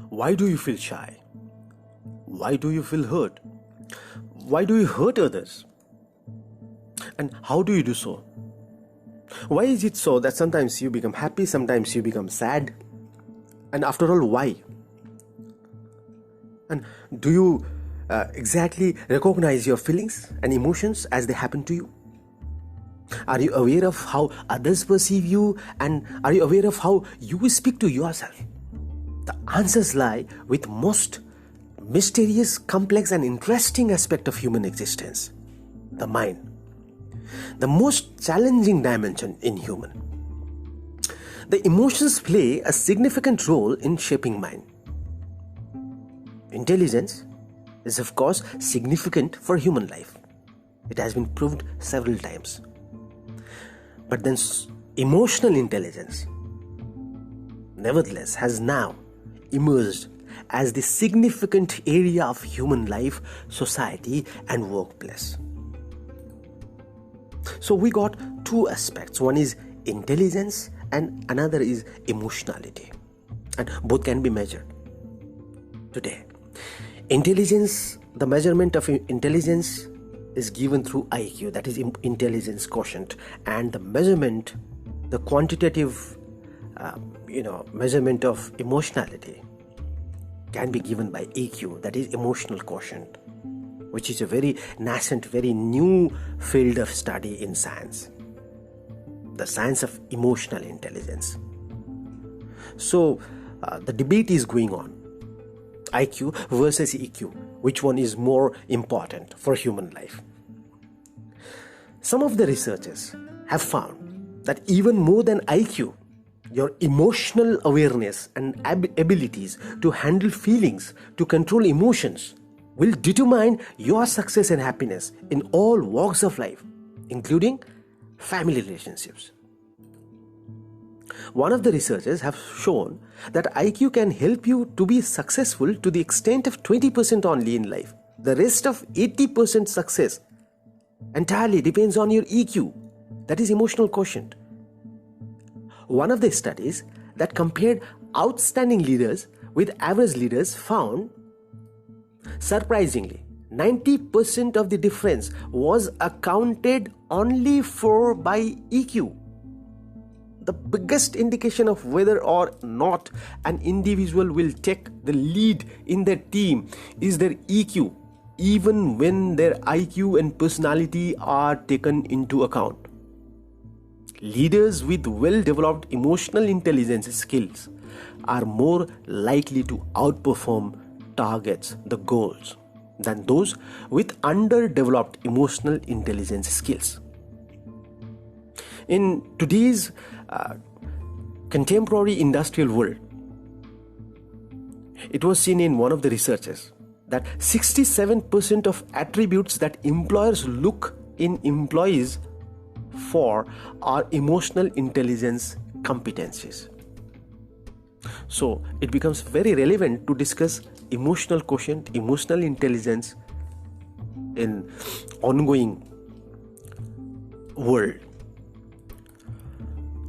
Why do you feel shy? Why do you feel hurt? Why do you hurt others? And how do you do so? Why is it so that sometimes you become happy, sometimes you become sad? And after all, why? And do you exactly recognize your feelings and emotions as they happen to you? Are you aware of how others perceive you, and are you aware of how you speak to yourself? The answers lie with most mysterious, complex and interesting aspect of human existence, the mind. The most challenging dimension in human. The emotions play a significant role in shaping mind. Intelligence is of course significant for human life. It has been proved several times. But then emotional intelligence, nevertheless, has now emerged as the significant area of human life, society and workplace. So we got two aspects. One is intelligence and another is emotionality. And both can be measured today. Intelligence, the measurement of intelligence is given through IQ, that is intelligence quotient, and the measurement, the quantitative measurement of emotionality can be given by EQ, that is emotional quotient, which is a very nascent, very new field of study in science, the science of emotional intelligence. So the debate is going on, IQ versus EQ, which one is more important for human life. Some of the researchers have found that even more than IQ, your emotional awareness and abilities to handle feelings, to control emotions, will determine your success and happiness in all walks of life, including family relationships. One of the researchers have shown that IQ can help you to be successful to the extent of 20% only in life. The rest of 80% success entirely depends on your EQ, that is emotional quotient. One of the studies that compared outstanding leaders with average leaders found, surprisingly, 90% of the difference was accounted only for by EQ. The biggest indication of whether or not an individual will take the lead in their team is their EQ, even when their IQ and personality are taken into account. Leaders with well-developed emotional intelligence skills are more likely to outperform targets, the goals, than those with underdeveloped emotional intelligence skills. In today's contemporary industrial world, it was seen in one of the researches that 67% of attributes that employers look in employees for are emotional intelligence competencies. So it becomes very relevant to discuss emotional quotient, emotional intelligence in ongoing world.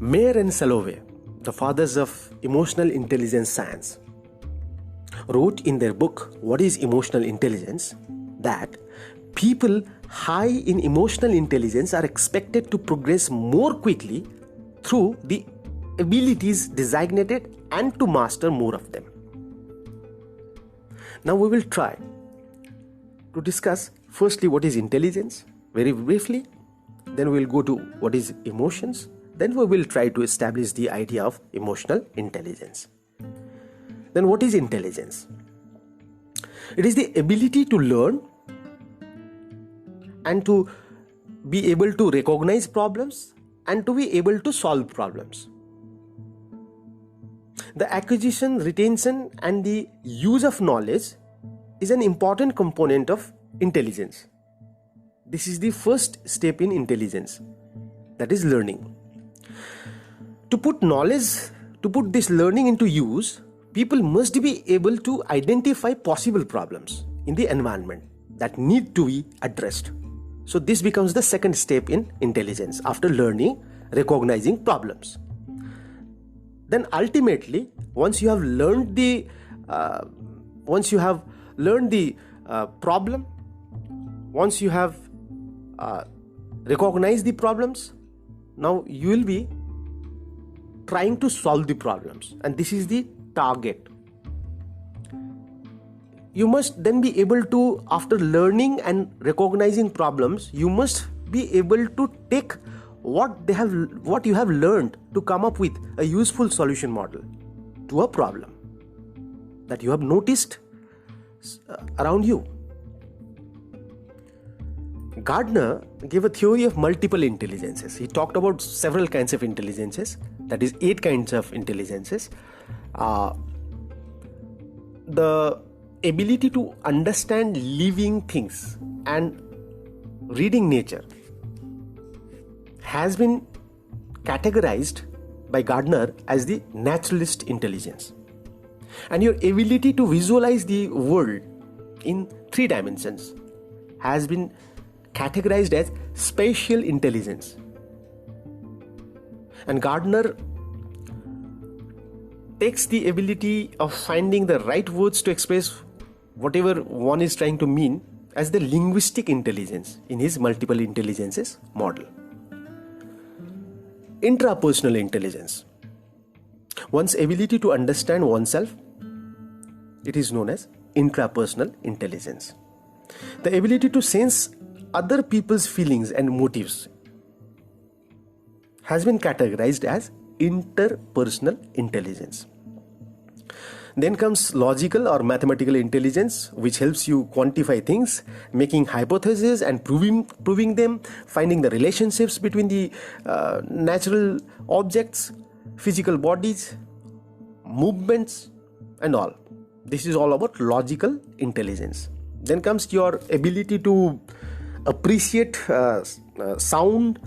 Mayer and Salovey, the fathers of emotional intelligence science, wrote in their book What is Emotional Intelligence that people high in emotional intelligence are expected to progress more quickly through the abilities designated and to master more of them. Now we will try to discuss firstly what is intelligence very briefly, then we will go to what is emotions, then we will try to establish the idea of emotional intelligence. Then what is intelligence? It is the ability to learn and to be able to recognize problems and to be able to solve problems. The acquisition, retention and the use of knowledge is an important component of intelligence. This is the first step in intelligence, that is learning. To put this learning into use, people must be able to identify possible problems in the environment that need to be addressed. So this becomes the second step in intelligence. After learning, recognizing problems. Then ultimately, once you have learned the problem, once you have recognized the problems, now you will be trying to solve the problems, and this is the target. You must then be able to, after learning and recognizing problems, you must be able to take what you have learned to come up with a useful solution model to a problem that you have noticed around you. Gardner gave a theory of multiple intelligences. He talked about several kinds of intelligences, that is 8 kinds of intelligences. The ability to understand living things and reading nature has been categorized by Gardner as the naturalist intelligence. And your ability to visualize the world in 3 dimensions has been categorized as spatial intelligence. And Gardner takes the ability of finding the right words to express whatever one is trying to mean as the linguistic intelligence in his multiple intelligences model. Intrapersonal intelligence. One's ability to understand oneself, it is known as intrapersonal intelligence. The ability to sense other people's feelings and motives has been categorized as interpersonal intelligence. Then comes logical or mathematical intelligence, which helps you quantify things, making hypotheses and proving them, finding the relationships between the natural objects, physical bodies, movements, and all. This is all about logical intelligence. Then comes your ability to appreciate sound,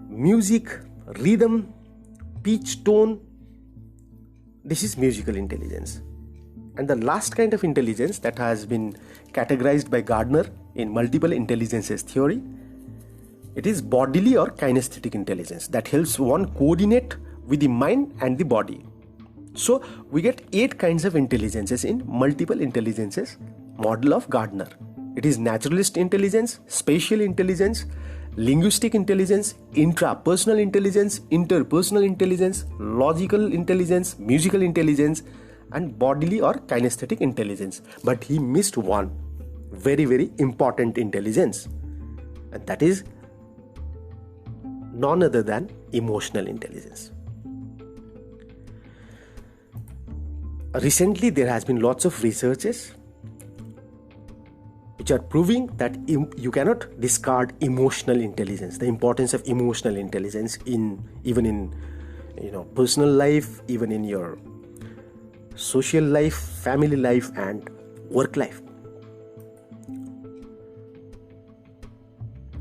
music, rhythm, pitch, tone. This is musical intelligence. And the last kind of intelligence that has been categorized by Gardner in multiple intelligences theory, it is bodily or kinesthetic intelligence that helps one coordinate with the mind and the body. So we get 8 kinds of intelligences in multiple intelligences model of Gardner. It is naturalist intelligence, spatial intelligence, linguistic intelligence, intrapersonal intelligence, interpersonal intelligence, logical intelligence, musical intelligence, and bodily or kinesthetic intelligence. But he missed one very, very important intelligence, and that is none other than emotional intelligence. Recently, there has been lots of researches which are proving that you cannot discard emotional intelligence, the importance of emotional intelligence even in personal life, even in your social life, family life, and work life.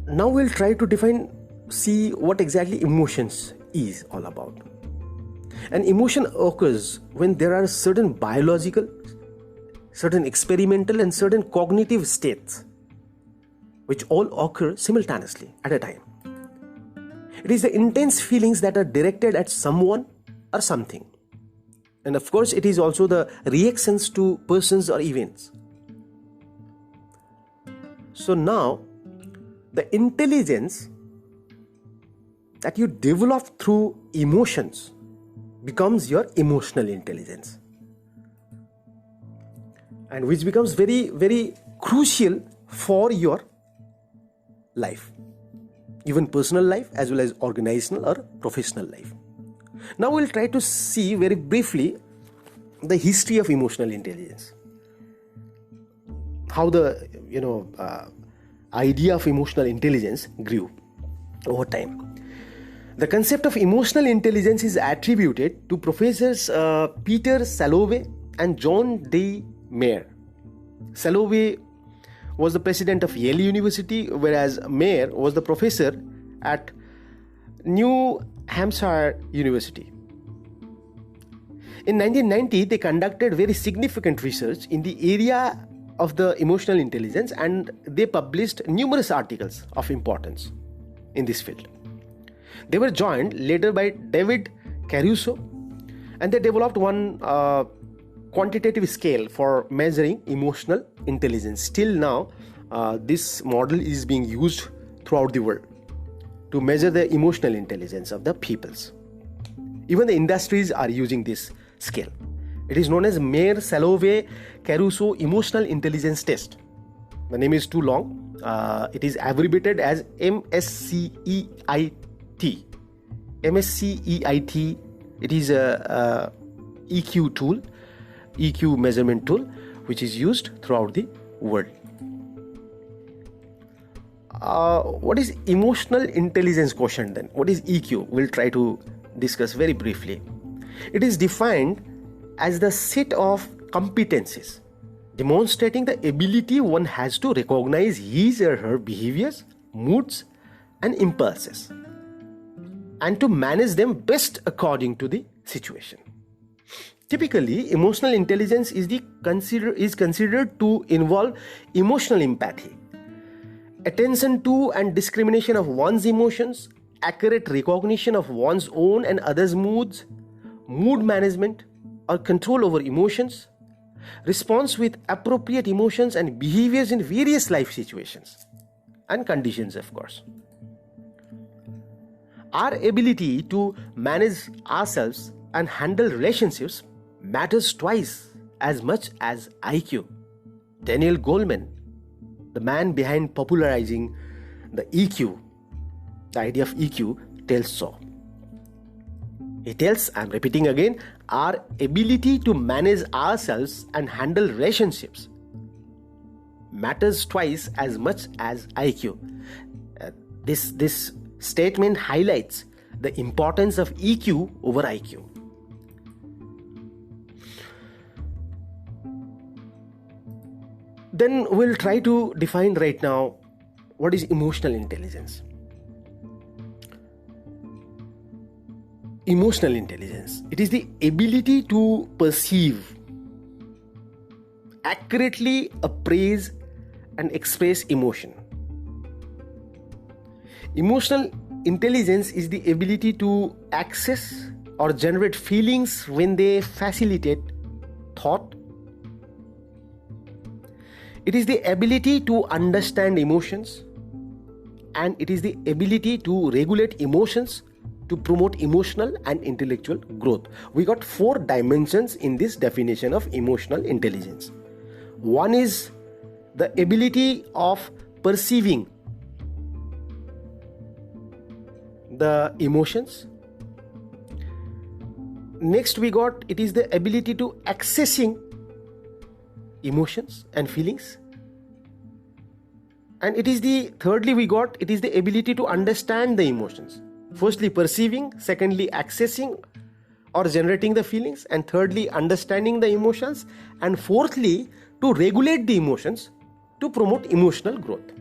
Now we'll try to see what exactly emotions is all about. An emotion occurs when there are certain biological, certain experimental, and certain cognitive states which all occur simultaneously at a time. It is the intense feelings that are directed at someone or something. And of course, it is also the reactions to persons or events. So now, the intelligence that you develop through emotions becomes your emotional intelligence, and which becomes very, very crucial for your life, even personal life as well as organizational or professional life. Now we'll try to see very briefly the history of emotional intelligence, how the idea of emotional intelligence grew over time. The concept of emotional intelligence is attributed to Professors Peter Salovey and John D. Mayer. Salovey was the president of Yale University, whereas Mayer was the professor at New Hampshire University. In 1990, they conducted very significant research in the area of the emotional intelligence, and they published numerous articles of importance in this field. They were joined later by David Caruso, and they developed one quantitative scale for measuring emotional intelligence. Still now, this model is being used throughout the world to measure the emotional intelligence of the peoples. Even the industries are using this scale. It is known as Mayer-Salovey-Caruso Emotional Intelligence Test. The name is too long. It is abbreviated as MSCEIT. MSCEIT. It is a EQ tool, EQ measurement tool, which is used throughout the world. What is emotional intelligence quotient then? What is EQ? We'll try to discuss very briefly. It is defined as the set of competencies demonstrating the ability one has to recognize his or her behaviors, moods, and impulses, and to manage them best according to the situation. Typically, emotional intelligence is considered to involve emotional empathy, attention to and discrimination of one's emotions, accurate recognition of one's own and others' moods, mood management or control over emotions, response with appropriate emotions and behaviors in various life situations and conditions, of course. Our ability to manage ourselves and handle relationships matters twice as much as IQ. Daniel Goleman, the man behind popularizing the EQ, the idea of EQ, tells so. He tells, I'm repeating again, our ability to manage ourselves and handle relationships matters twice as much as IQ. This statement highlights the importance of EQ over IQ. Then we'll try to define right now what is emotional intelligence. Emotional intelligence, it is the ability to perceive, accurately appraise and express emotion. Emotional intelligence is the ability to access or generate feelings when they facilitate thought. It is the ability to understand emotions, and it is the ability to regulate emotions to promote emotional and intellectual growth. We got 4 dimensions in this definition of emotional intelligence. One is the ability of perceiving the emotions. Next we got, it is the ability to accessing emotions and feelings. And it is the thirdly we got, it is the ability to understand the emotions. Firstly perceiving, secondly accessing or generating the feelings, and thirdly understanding the emotions, and fourthly to regulate the emotions to promote emotional growth.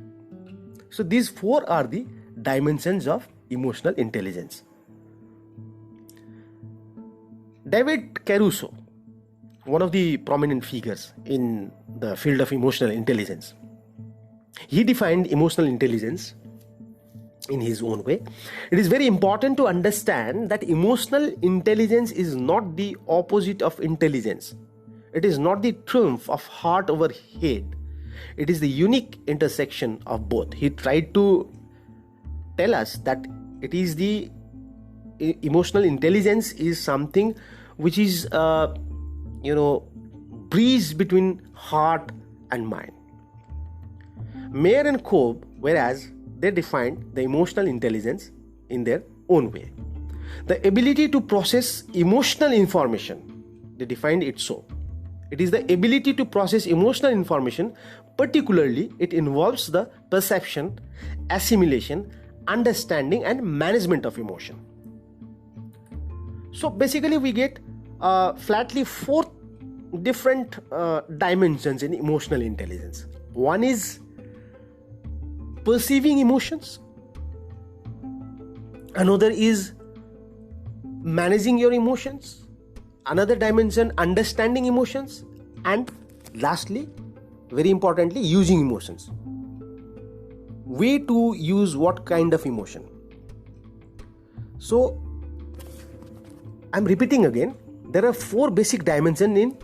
So these 4 are the dimensions of emotional intelligence. David Caruso, one of the prominent figures in the field of emotional intelligence, he defined emotional intelligence in his own way. It is very important to understand that emotional intelligence is not the opposite of intelligence. It is not the triumph of heart over head. It is the unique intersection of both. He tried to tell us that it is the emotional intelligence is something which is bridge between heart and mind. Mayer and Cobb, whereas they defined the emotional intelligence in their own way. The ability to process emotional information, they defined it so. It is the ability to process emotional information, particularly it involves the perception, assimilation, understanding and management of emotion. So basically we get flatly 4 different dimensions in emotional intelligence. One is perceiving emotions, another is managing your emotions, another dimension understanding emotions, and lastly, very importantly, using emotions. Way to use what kind of emotion. So I'm repeating again, there are 4 basic dimensions in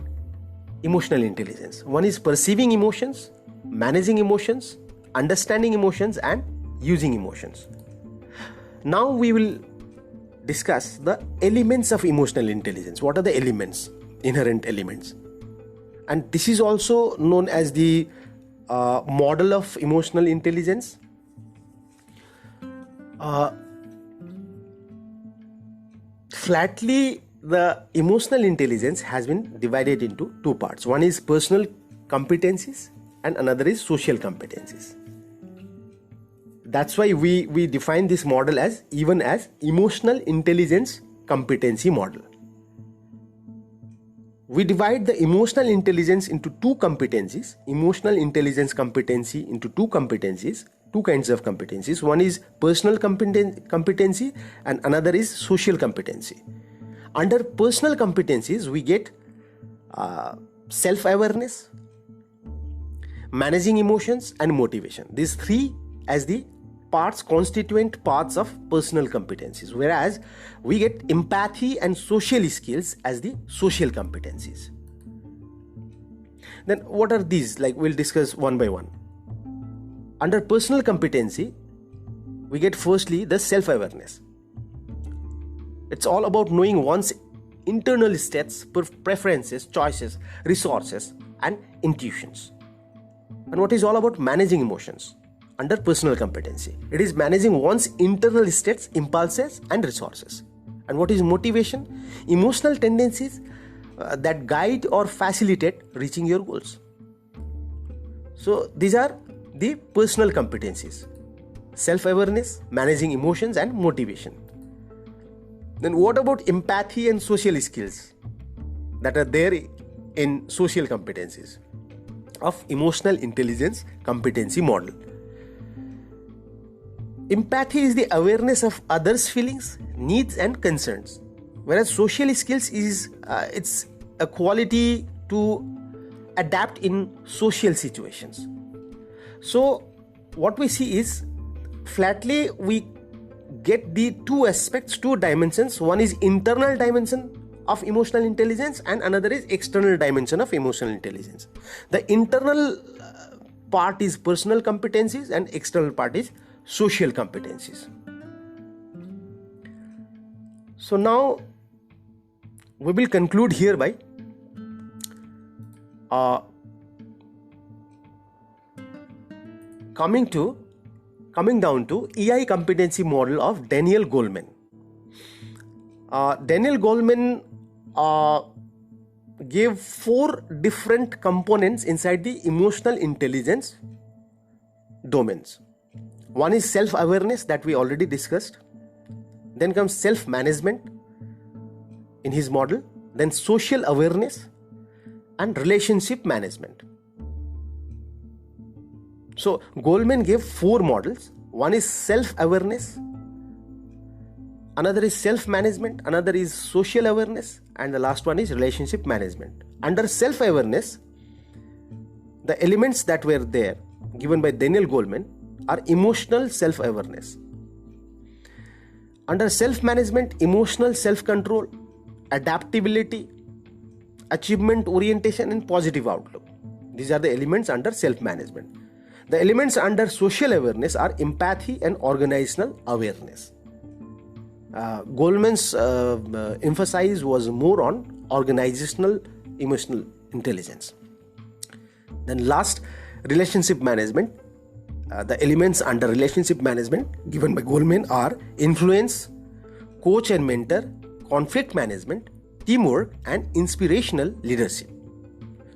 emotional intelligence. One is perceiving emotions, managing emotions, understanding emotions, and using emotions. Now we will discuss the elements of emotional intelligence. What are the elements, inherent elements? And this is also known as the model of emotional intelligence. Flatly, the emotional intelligence has been divided into 2 parts. One is personal competencies and another is social competencies. That's why we define this model as even as emotional intelligence competency model. We divide the emotional intelligence into 2 competencies, emotional intelligence competency into 2 competencies, 2 kinds of competencies. One is personal competency and another is social competency. Under personal competencies, we get self-awareness, managing emotions, and motivation. These 3 as the constituent parts of personal competencies, whereas we get empathy and social skills as the social competencies. Then what are these? We'll discuss one by one. Under personal competency, we get firstly the self-awareness. It's all about knowing one's internal states, preferences, choices, resources, and intuitions. And what is all about managing emotions? Under personal competency, it is managing one's internal states, impulses, and resources. And what is motivation? Emotional tendencies that guide or facilitate reaching your goals. So these are the personal competencies: self-awareness, managing emotions, and motivation. Then what about empathy and social skills that are there in social competencies of emotional intelligence competency model? Empathy is the awareness of others' feelings, needs, and concerns, whereas social skills is it's a quality to adapt in social situations. So what we see is, flatly we get the 2 aspects, 2 dimensions. One is internal dimension of emotional intelligence and another is external dimension of emotional intelligence. The internal part is personal competencies and external part is social competencies. So now we will conclude here by coming down to EI competency model of Daniel Goleman. Daniel Goleman gave 4 different components inside the emotional intelligence domains. One is self-awareness that we already discussed. Then comes self-management in his model. Then social awareness and relationship management. So Goleman gave 4 models. One is self-awareness, another is self-management, another is social awareness, and the last one is relationship management. Under self-awareness, the elements that were there given by Daniel Goleman are emotional self-awareness. Under self-management, emotional self-control, adaptability, achievement orientation, and positive outlook. These are the elements under self-management. The elements under social awareness are empathy and organizational awareness. Goleman's emphasis was more on organizational emotional intelligence. Then last, relationship management. The elements under relationship management given by Goleman are influence, coach and mentor, conflict management, teamwork, and inspirational leadership.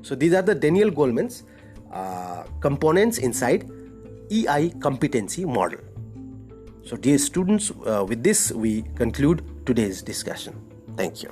So these are the Daniel Goleman's components inside EI competency model. So dear students, with this we conclude today's discussion. Thank you.